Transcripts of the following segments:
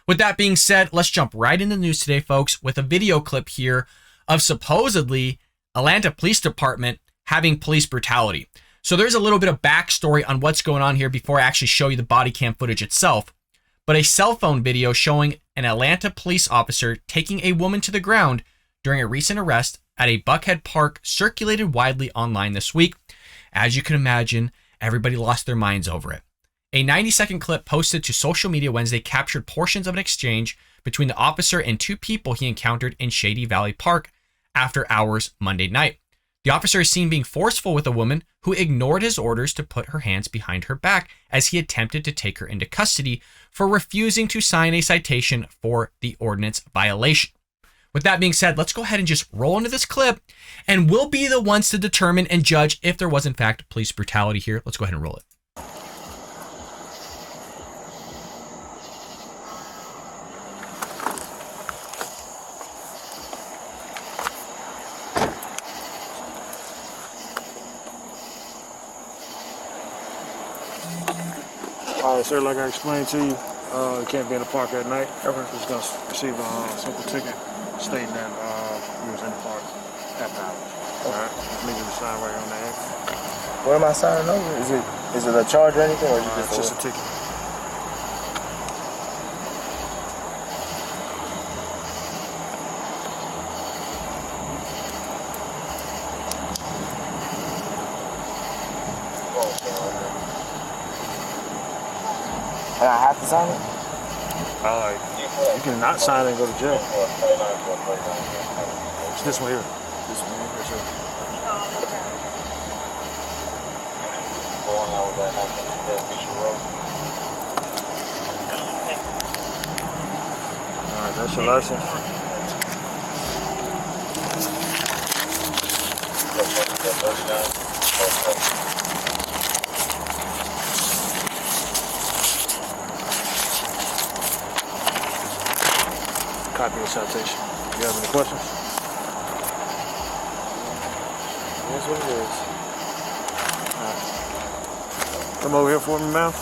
With that being said, let's jump right into the news today, folks, with a video clip here of supposedly Atlanta Police Department having police brutality. So there's a little bit of backstory on what's going on here before I actually show you the body cam footage itself. But a cell phone video showing an Atlanta police officer taking a woman to the ground during a recent arrest at a Buckhead Park circulated widely online this week. As you can imagine, everybody lost their minds over it. A 90-second clip posted to social media Wednesday captured portions of an exchange between the officer and two people he encountered in Shady Valley Park after hours Monday night. The officer is seen being forceful with a woman who ignored his orders to put her hands behind her back as he attempted to take her into custody for refusing to sign a citation for the ordinance violation. With that being said, let's go ahead and just roll into this clip, and we'll be the ones to determine and judge if there was in fact police brutality here. Let's go ahead and roll it. All right, sir, like I explained to you, you can't be in the park at night. You're just going to receive a simple ticket stating that you was in the park after hours. All right, need you to sign right here on the X. What am I signing over? Is it a charge or anything, or is it Just a ticket? And I have to sign it? You can not sign it and go to jail. It's this one here. This one here, sir. All right, that's your license. Copy of citation. You have any questions? That's what it is. Right. Come over here for me, ma'am.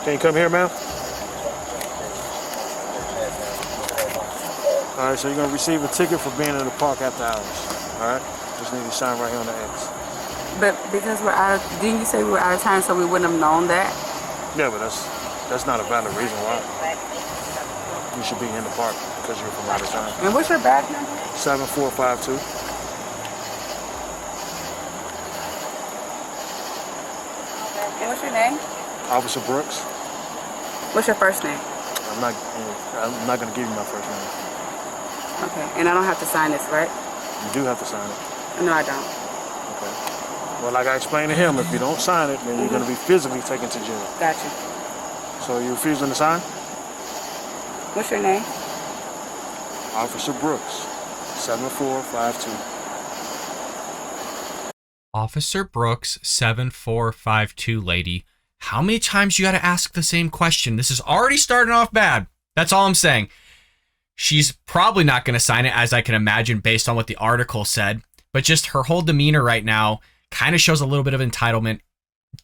Can you come here, ma'am? All right, so you're going to receive a ticket for being in the park after hours. All right? Just need to sign right here on the X. But because we're out of, didn't you say we were out of time so we wouldn't have known that? Yeah, but that's not a valid reason why. You should be in the park because you're from out of town. And what's your badge number? 7452. And what's your name? Officer Brooks. What's your first name? I'm not going to give you my first name. Okay, and I don't have to sign this, right? You do have to sign it. No, I don't. Okay. Well, like I explained to him, if you don't sign it, then you're going to be physically taken to jail. Gotcha. So you refusing to sign? What's your name? Officer Brooks, 7452. Officer Brooks, 7452, lady. How many times you got to ask the same question? This is already starting off bad. That's all I'm saying. She's probably not going to sign it, as I can imagine, based on what the article said. But just her whole demeanor right now kind of shows a little bit of entitlement.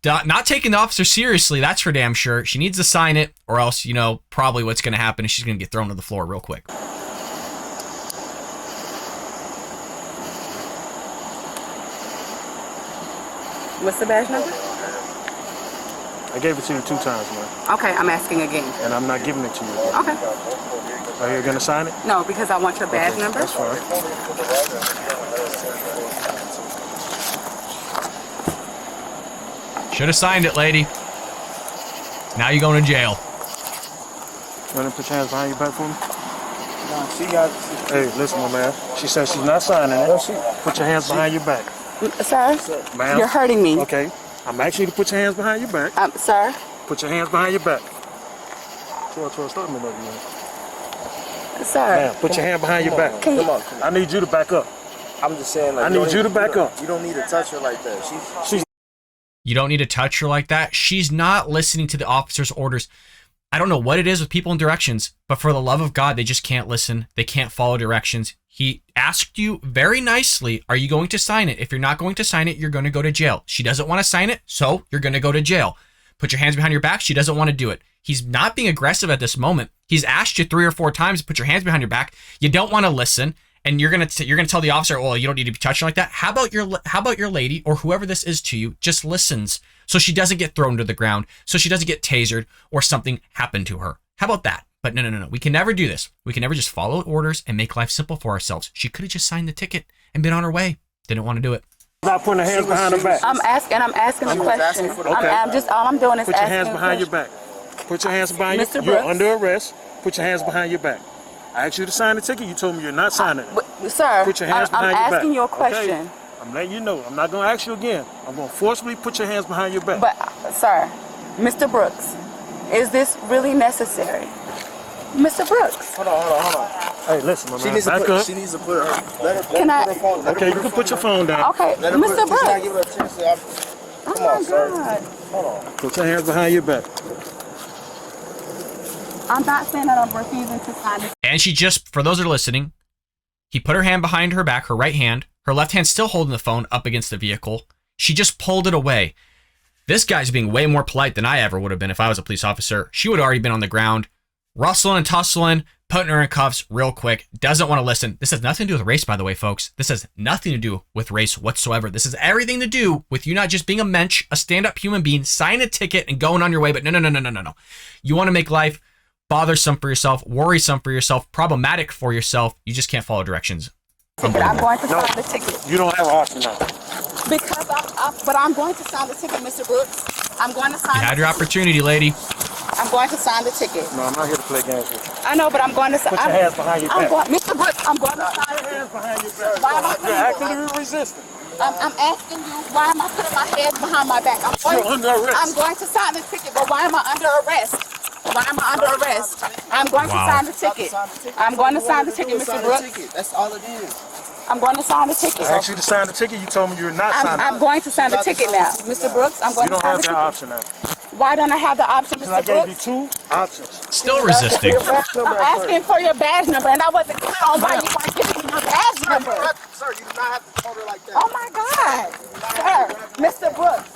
Not taking the officer seriously, that's for damn sure. She needs to sign it, or else, you know, probably what's going to happen is she's going to get thrown to the floor real quick. What's the badge number? I gave it to you 2 times, man. Okay, I'm asking again. And I'm not giving it to you. Okay. Are you going to sign it? No, because I want your badge number. That's fine. Should have signed it, lady. Now you're going to jail. You want to put your hands behind your back for me? No, she got. Hey, listen, my man. She said she's not signing it. No, Put your hands behind your back. Sir, Ma'am. you're hurting me. Okay. I'm asking you to put your hands behind your back. Sir? Put your hands behind your back. 12, start me over, man. Sir. Ma'am, put your hand behind your back. Can you- Come on. I need you to back up. I'm just saying, like, I need you to back up. You don't need to touch her like that. She's You don't need to touch her like that. She's not listening to the officer's orders. I don't know what it is with people in directions, but for the love of God, they just can't listen. They can't follow directions. He asked you very nicely, are you going to sign it? If you're not going to sign it, you're going to go to jail. She doesn't want to sign it, so you're going to go to jail. Put your hands behind your back. She doesn't want to do it. He's not being aggressive at this moment. He's asked you 3 or 4 times to put your hands behind your back. You don't want to listen, and you're gonna tell the officer, "Oh, you don't need to be touching like that." How about your lady or whoever this is to you just listens so she doesn't get thrown to the ground, so she doesn't get tasered or something happen to her? How about that? But no. We can never do this. We can never just follow orders and make life simple for ourselves. She could have just signed the ticket and been on her way. Didn't want to do it. Not putting her hands behind her back. I'm asking a question. All I'm doing is Put your asking hands behind your back. Put your hands behind Mr. You're Brooks? under arrest. Put your hands behind your back. I asked you to sign the ticket. You told me you're not signing it. But, sir, Put your hands behind I'm your back. asking you a question. Okay? I'm letting you know. I'm not going to ask you again. I'm going to forcibly put your hands behind your back. But, sir, Mr. Brooks, is this really necessary? Mr. Brooks. Hold on. Hey, listen, my man. She needs to put her. Let her phone. Okay, you can put your phone down. Okay, Let her Mr. Brooks. Brooks. Give her a chance to, Oh come my on, sir. God. Hold on. Put your hands behind your back. I'm not saying that I'm refusing to sign this. And she just, for those that are listening, he put her hand behind her back, her right hand, her left hand still holding the phone up against the vehicle. She just pulled it away. This guy's being way more polite than I ever would have been if I was a police officer. She would have already been on the ground, rustling and tussling, putting her in cuffs real quick. Doesn't want to listen. This has nothing to do with race, by the way, folks. This has nothing to do with race whatsoever. This has everything to do with you not just being a mensch, a stand-up human being, sign a ticket and going on your way. But no. You want to make life bothersome for yourself, worrisome for yourself, problematic for yourself. You just can't follow directions. I'm going to sign the ticket. You don't have an option now. Because but I'm going to sign the ticket, Mr. Brooks. I'm going to sign You had your opportunity, lady. I'm going to sign the ticket. No, I'm not here to play games with you. I know, but I'm going to sign. Put your hands behind your back. Mr. Brooks, I'm going to sign Put your hands behind your back. Why am I You're actively resisting. I'm asking you, why am I putting my hands behind my back? You're under arrest. I'm going to sign the ticket, but why am I under arrest? Why am I under arrest? I'm going to sign the ticket. I'm going to sign the ticket, Mr. Brooks. That's all it is. I'm going to sign the ticket. I asked you to sign the ticket. You told me you're not signing it. I'm going to sign the ticket now. Mr. Brooks, I'm going You to don't sign have the that ticket. option now. Why don't I have the option, Because I Mr. gave you Brooks? 2 options. Still resisting. I'm asking for your badge number, and I wasn't clear on why you weren't giving me your badge number. Sir, you do not have to hold her like that. Oh my God, sir, Mr. Brooks,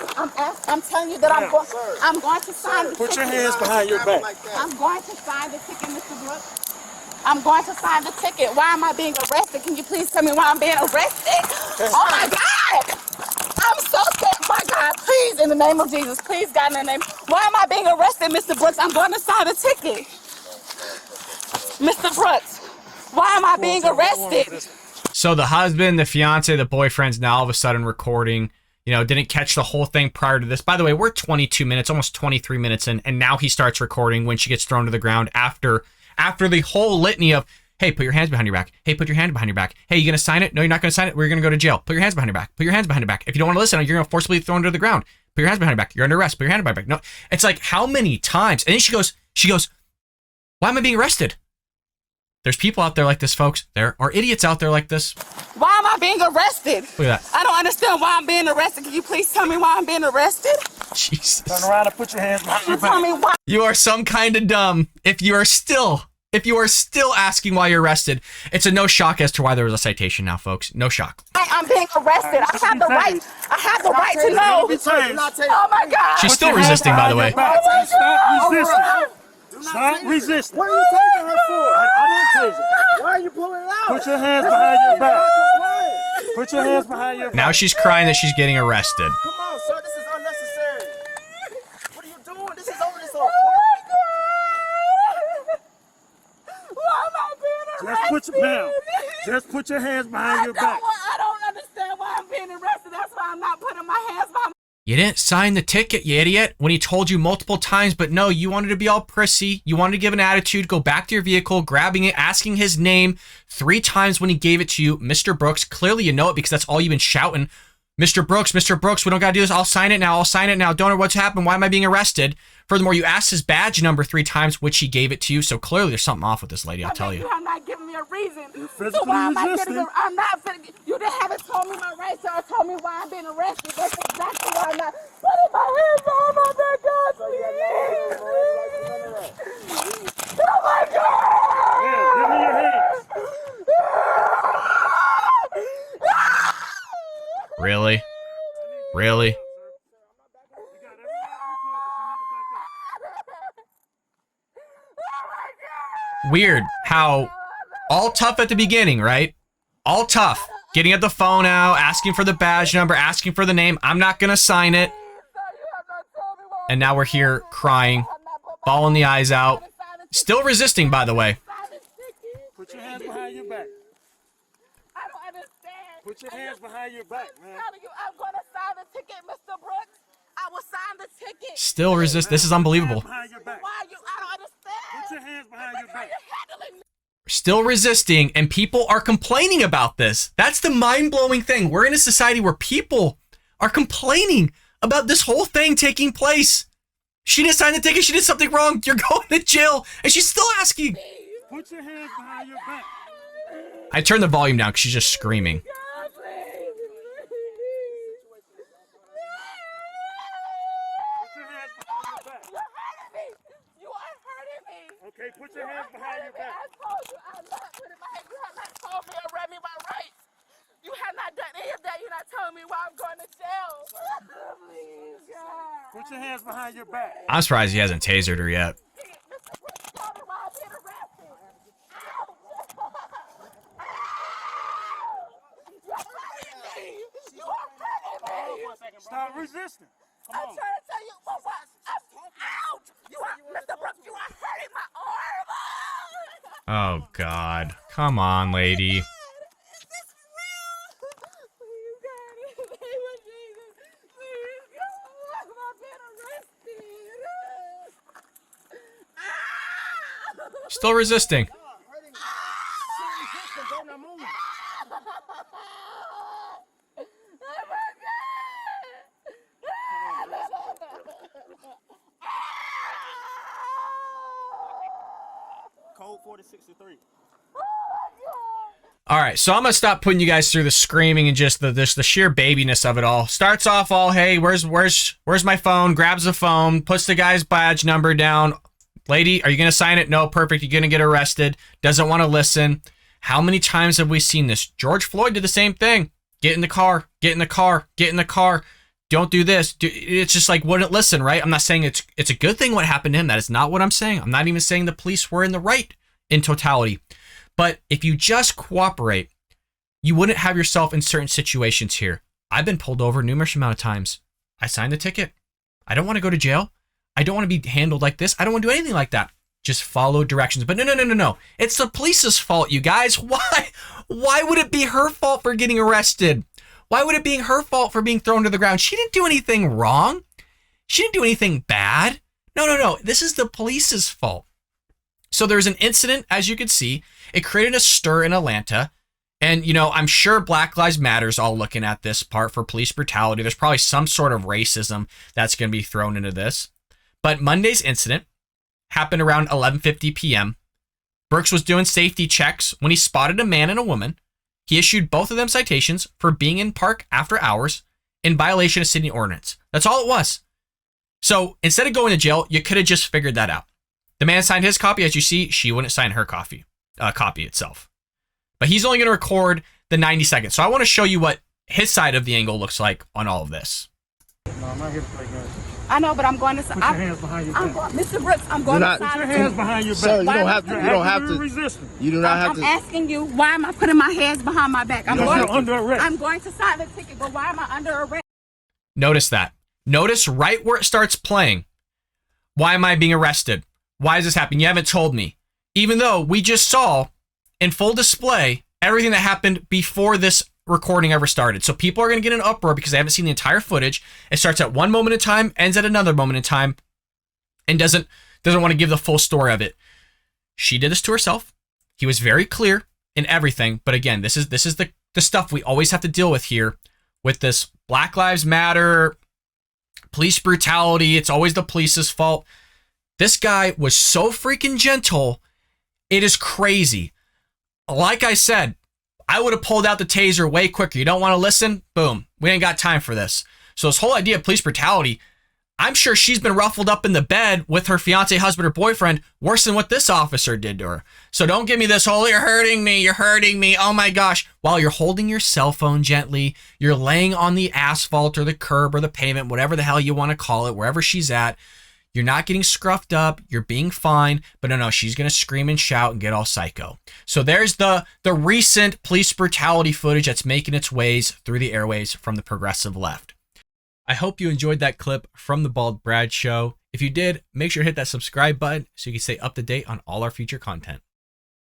I'm telling you that I'm going to sign the ticket. Put your hands behind your back. I'm going to sign the ticket, Mr. Brooks. I'm going to sign the ticket. Why am I being arrested? Can you please tell me why I'm being arrested? Oh my God! I'm so scared. My God, please, in the name of Jesus, please, God, in the name. Why am I being arrested, Mr. Brooks? I'm going to sign the ticket. Mr. Brooks, why am I being arrested? So the husband, the fiance, the boyfriend's now all of a sudden recording. Didn't catch the whole thing prior to this. By the way, we're 22 minutes, almost 23 minutes in, and now he starts recording when she gets thrown to the ground after the whole litany of, hey, put your hands behind your back. Hey, put your hand behind your back. Hey, you going to sign it? No, you're not going to sign it. We're going to go to jail. Put your hands behind your back. Put your hands behind your back. If you don't want to listen, you're going to forcibly thrown to the ground. Put your hands behind your back. You're under arrest. Put your hand behind your back. No, it's like, how many times? And then she goes, why am I being arrested? There's people out there like this, folks. There are idiots out there like this. Why am I being arrested? Look at that. I don't understand why I'm being arrested. Can you please tell me why I'm being arrested? Jesus. Turn around and put your hands behind your Tell back. me why. You are some kind of dumb if you are still asking why you're arrested. It's a no shock as to why there was a citation now, folks. No shock. I'm being arrested. I have the right. I have the right to know. Oh my God. She's still resisting, by the way. Stop resisting. Stop resisting. What are you taking her for? I didn't tase her. Why are you pulling it out? Put your hands behind your back. Put your hands behind your back. Now she's crying that she's getting arrested. Come on, sir. This is unnecessary. What are you doing? This is over. This Oh my God. Why am I being arrested? Just put your down. Just put your hands behind your back. I don't understand why I'm being arrested. That's why I'm not putting my hands behind. You didn't sign the ticket, you idiot, when he told you multiple times, but no, you wanted to be all prissy. You wanted to give an attitude, go back to your vehicle, grabbing it, asking his name 3 times when he gave it to you. Mr. Brooks, clearly you know it because that's all you've been shouting. Mr. Brooks, we don't got to do this. I'll sign it now. Don't know what's happened. Why am I being arrested? Furthermore, you asked his badge number 3 times, which he gave it to you. So clearly there's something off with this lady, I'll tell you. You have not given me a reason. physically So why am I resisting. getting? I'm not. You didn't haven't told me my rights or told me why I'm being arrested. That's exactly why I'm not. Putting my hands behind my back, God, please. Oh my God! Yeah, give me your hands. Really? Really? weird how all tough at the beginning, right? All tough. Getting at the phone out, asking for the badge number, asking for the name. I'm not going to sign it. And now we're here crying, bawling the eyes out. Still resisting, by the way. Put your hands behind your back. I don't understand. Put your hands behind your back, man. I'm going to sign the ticket, Mr. Brooks. I will sign the ticket. Still resist. This is unbelievable. Behind your back. Why you? I don't understand. Put your hands behind your back. You're handling me. Still resisting, and people are complaining about this. That's the mind-blowing thing. We're in a society where people are complaining about this whole thing taking place. She didn't sign the ticket. She did something wrong. You're going to jail. And she's still asking. Put your hands behind your back. I turned the volume down because she's just screaming. God, please. Put your hands behind your back. You're hurting me. You are hurting me. Okay, put your hands behind your back. I told you I'm not putting my hands. You have not told me or read me my rights. You have not done any of that. You're not telling me why I'm going to jail. Please, God. Put your hands behind your back. I'm surprised he hasn't tasered her yet. Mr. Brooks, tell me why I'm being arrested. Ow. You're hurting me. You are hurting me. Stop resisting. Come I'm on. trying to tell you what. Ouch. You are, Mr. Brooks, you are hurting my arm. Oh, God. Come on, lady. Is this real? Please, God, in the name of Jesus. Please, God, I'm being arrested. Still resisting. Code 4063. All right, so I'm gonna stop putting you guys through the screaming and just the sheer babiness of it all. Starts off all, hey, where's my phone? Grabs the phone, puts the guy's badge number down. Lady, are you gonna sign it? No, perfect. You're gonna get arrested. Doesn't want to listen. How many times have we seen this? George Floyd did the same thing. Get in the car. Get in the car. Get in the car. Don't do this. It's just like wouldn't listen, right? I'm not saying it's a good thing what happened to him. That is not what I'm saying. I'm not even saying the police were in the right in totality. But if you just cooperate, you wouldn't have yourself in certain situations here. I've been pulled over numerous amount of times. I signed the ticket. I don't want to go to jail. I don't want to be handled like this. I don't want to do anything like that. Just follow directions. But no. It's the police's fault, you guys. Why? Why would it be her fault for getting arrested? Why would it be her fault for being thrown to the ground? She didn't do anything wrong. She didn't do anything bad. No. This is the police's fault. So there's an incident, as you can see. It created a stir in Atlanta. And, I'm sure Black Lives Matter's all looking at this part for police brutality. There's probably some sort of racism that's going to be thrown into this. But Monday's incident happened around 11:50 p.m. Brooks was doing safety checks when he spotted a man and a woman. He issued both of them citations for being in park after hours in violation of city ordinance. That's all it was. So instead of going to jail, you could have just figured that out. The man signed his copy. As you see, she wouldn't sign her copy itself. But he's only going to record the 90 seconds. So I want to show you what his side of the angle looks like on all of this. No, I'm not here to play games. I know, but I'm going to. Put your hands behind your back. Mr. Brooks, I'm going to Put sign your the hands ticket. behind your back. Sir, you don't have to. You don't have You're to. resisting. You do not have I'm to. asking you, why am I putting my hands behind my back? Because you're under arrest. I'm going to sign the ticket, but why am I under arrest? Notice that. Notice right where it starts playing. Why am I being arrested? Why is this happening? You haven't told me. Even though we just saw in full display everything that happened before this recording ever started. So people are going to get an uproar because they haven't seen the entire footage. It starts at one moment in time, ends at another moment in time, and doesn't want to give the full story of it. She did this to herself. He was very clear in everything. But again, this is the stuff we always have to deal with here with this Black Lives Matter, police brutality. It's always the police's fault. This guy was so freaking gentle. It is crazy. Like I said, I would have pulled out the taser way quicker. You don't want to listen? Boom. We ain't got time for this. So this whole idea of police brutality, I'm sure she's been ruffled up in the bed with her fiance, husband, or boyfriend worse than what this officer did to her. So don't give me this whole, you're hurting me, oh my gosh. While you're holding your cell phone gently, you're laying on the asphalt or the curb or the pavement, whatever the hell you want to call it, wherever she's at, You're not getting scruffed up. You're being fine. But no, she's going to scream and shout and get all psycho. So there's the recent police brutality footage that's making its ways through the airways from the progressive left. I hope you enjoyed that clip from the Bald Brad Show. If you did, make sure to hit that subscribe button so you can stay up to date on all our future content.